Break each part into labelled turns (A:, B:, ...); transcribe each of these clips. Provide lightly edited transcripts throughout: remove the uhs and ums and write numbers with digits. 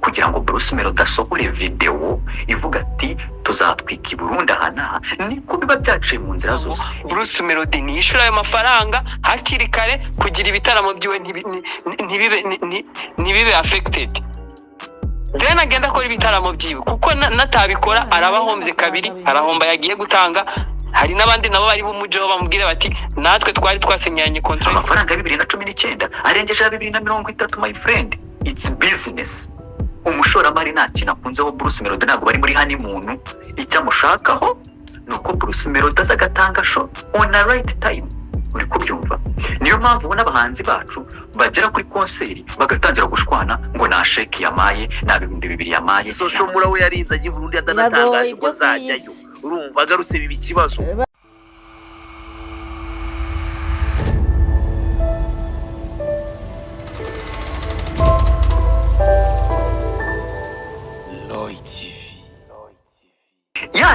A: kugira ngo Bruce Melody asohore video ivuga ati tuzatwika i Burundi aha niko biba byaciye mu nzira zose.
B: Bruce Melody ni ishura ayo mafaranga hakiri kare kugira ibitaramo byiwe ntibibe affected. Then agenda akora ibitaramo byiwe kuko natabikora arabahombye kabiri, arahomba yagiye gutanga. Hari n'abandi nabo bari bumujeho bamubwire bati natwe twari twasinyanye contract.
A: Amafaranga ya 2019 arengeje ya 2030 my friend. It's business. Umushoramari nta kintu akunzeho Bruce Melody, ntabwo bari muri honeymoon. Icyo amushakaho nuko Bruce Melody azagatanga show on a right time. Uri kubyumva? Niyo mpamvu ubona abahanzi bacu bagera kuri konseri bagatangira gushwana ngo na sheki yamaye na 200 yamaye.
C: Social mura we yarinze agiye Burundi adanatangaje ko zajyayo. Urumva agarutse bibi kibazo.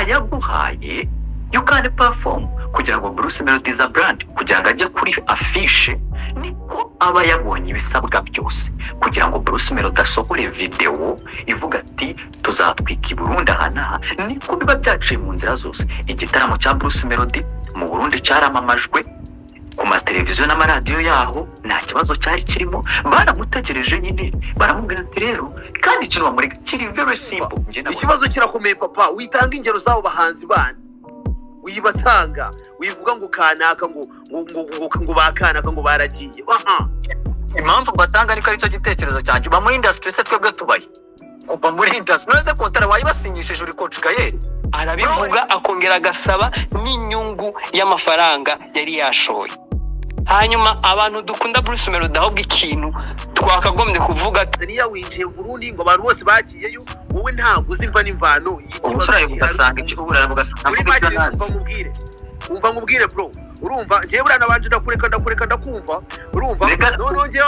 A: Yaguhaye you can perform kugira ngo Bruce Melody za brand kugira ngo ajye kuri affiche, niko aba yabonye ibisabwa byose kugira ngo Bruce Melody asohore video ivuga ati tuzatwika i Burundi aha niko biba byaciye mu nzira zose. Igitaramo cya Bruce Melody mu Burundi cyaramamajwe ku mateleviziyo n'amaradiyo yaho, nta kibazo cyari kirimo. Baramutegereje nyine baramubwira ati rero kandi ikintu bamurega kiri very simple.
C: Ikibazo kirakomeye papa, witanga ingero zabo bahanzi bana wibatanga wivuga ngo kanaka ngo bakanaka ngo baragiye.
A: Impamvu batanga ariko aricyo gitekerezo cyanjye ba muri industry se twebwe tubaye kuva muri industry nose kontara wayibasinyishije uri coach Gael
B: arabivuga akongera agasaba n'inyungu y'amafaranga yari yashoye. Hanyuma abantu dukunda Bruce Melody ahubwo ikintu twakagombye kuvuga
C: Tanzania winjiye Burundi ngo abantu bose bagiyeyo, wowe ntabwo uzimva n'imvano
A: y'ikibaraye ugasanga ikibura bugasanga
C: umva ngubwire bro. Urumva ngiye burana banje ndakureka urumva none ngiye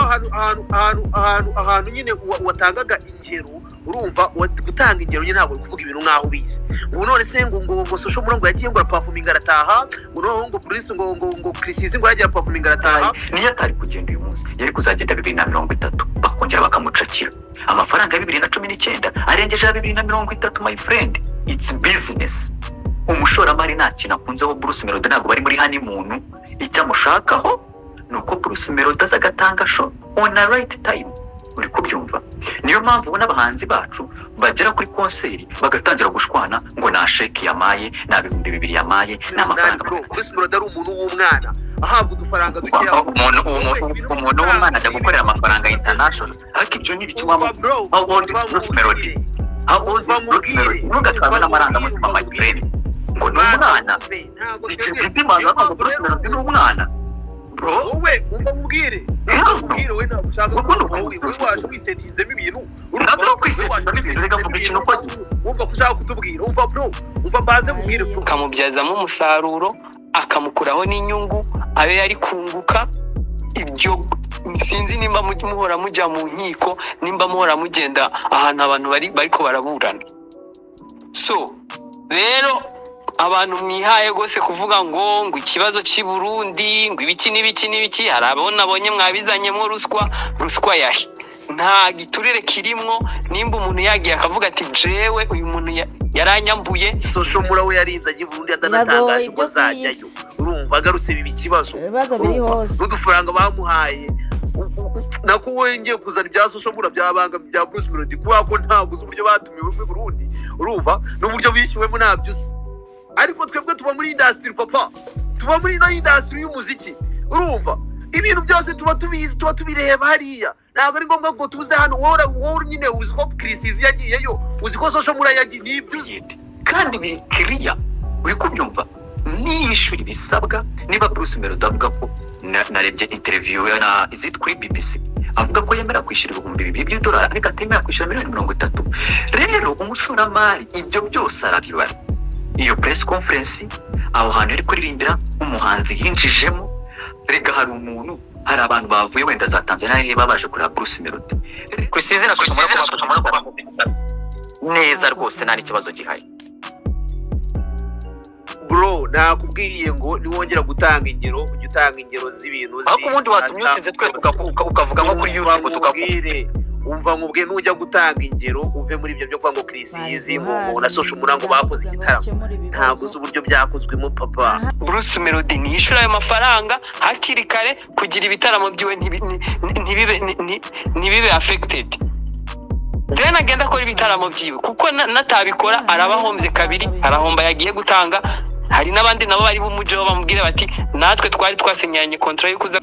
C: ahantu nyine watangaga ingero. Urumva gutanga ingero nyine ntabwo kuvuga ibintu nkaho bize. Ubu none se ngo social mura ngo yagiye ngo performing arataha, ngo Bruce ngo Chrisizi ngo yagiye performing arataha.
A: Niyo atari kugenda uyu munsi yari kuzagenda 2030 bakongera bakamucakira. Amafaranga ya 2019 arengeje ya 2030 my friend. It's business. Umushoramari nta kintu akunzeho Bruce Melody, ntabwo bari muri honeymoon. Icyo amushakaho nuko Bruce Melody azagatanga show on a right time. Uri kubyumva? Niyo mpamvu ubona abahanzi bacu bagera kuri konseri bagatangira gushwana ngo na sheki yamaye na 200 yamaye n'amafaranga.
C: Bruce Melody ari umuntu w'umwana ahabwa udufaranga dukira.
A: Umuntu w'umwana ajya gukorera amafaranga international. Ariko ibyo ni biki waba how old is Bruce Melody? How old is Bruce Melody? Ntugatwara n'amaranga mutima my friend. Ngo n'umwana ikipimana ngo Bruce Melody n'umwana bro.
C: Wowe umubwire we ntabwo ushaka ko waje kwisetizemo ibintu.
A: Urumva kwisetizamo ibintu reka mvuga ikintu ko
C: umva kushaka kutubwira. Umva bro, umva banze mubwire bro.
B: Kamubyazamo umusaruro akamukuraho n'inyungu abe yari kunguka. Ibyo sinzi nimba muhora mujya mu nkiko, nimba muhora mugenda ahantu abantu bariko baraburana. So rero abantu mwihaye gose kuvuga ngo ikibazo cy'i Burundi ngo ibiki n'ibiki harabonye mwabizanyemo ruswa yahi nta giturire kirimwo. Nimba umuntu yagiye akavuga ati jewe uyu muntu yaranyambuye,
C: social mura we yarinze agiye Burundi adanatangaje ko zajyayo. Urumva agarutse bibi kibazo n'udufaranga bamuhaye. Nako wowe ngiye kuzana ibya social mura byabanga bya Bruce Melody kuba ko ntabwo uzi uburyo batumiwe mu Burundi. Urumva n'uburyo bishyuwemo nabyo. Ariko twebwe tuba muri industry papa, tuba muri no industry y'umuziki. Urumva ibintu byose tuba tubizi, tuba tubireba hariya. Ntabwo ari ngombwa ngo tuze hano wowe nyine uzi ko Chrisizi yagiyeyo, uzi ko social mura yagiye n'ibyo
A: kandi biri clear. Uri kubyumva? Niyishuri bisabwa. Niba Bruce Melody avuga ko narebye interview na izit kuri BBC avuga ko yemera kwishyura $2,000 ariko atemera kwishyura $30,000. Rero umushoramari ibyo byose arabibara. Iyo press conference aho hantu yari kuririmbira umuhanzi yinjijemo, rega hari umuntu, hari abantu bavuye wenda za Tanzania babaje kuri Bruce Melody. Chrisizi na Social mura neza rwose nta kibazo gihari.
C: Bro nakubwiye ngo niwongera gutanga ingero z'ibintu
A: ariko ubundi watumye utinze twese ukavuga nko kuri YouTube tukakubwire
C: umva nkubwe nujya gutanga ingero uve muri ibyo byo kwa ngo Chris Easy ngo na Social Murango bakoze igitaramo ntabwo uzi uburyo byakozwemo papa.
B: Bruce Melody niyishura ayo mafaranga hakiri kare kugira ibitaramo byiwe ntibibe affected. Then agenda akora ibitaramo byiwe kuko natabikora arabahombye kabiri, arahomba yagiye gutanga. Hari n'abandi nabo bari bumujeho bamubwire bati natwe twari twasinyanye contract yo kuza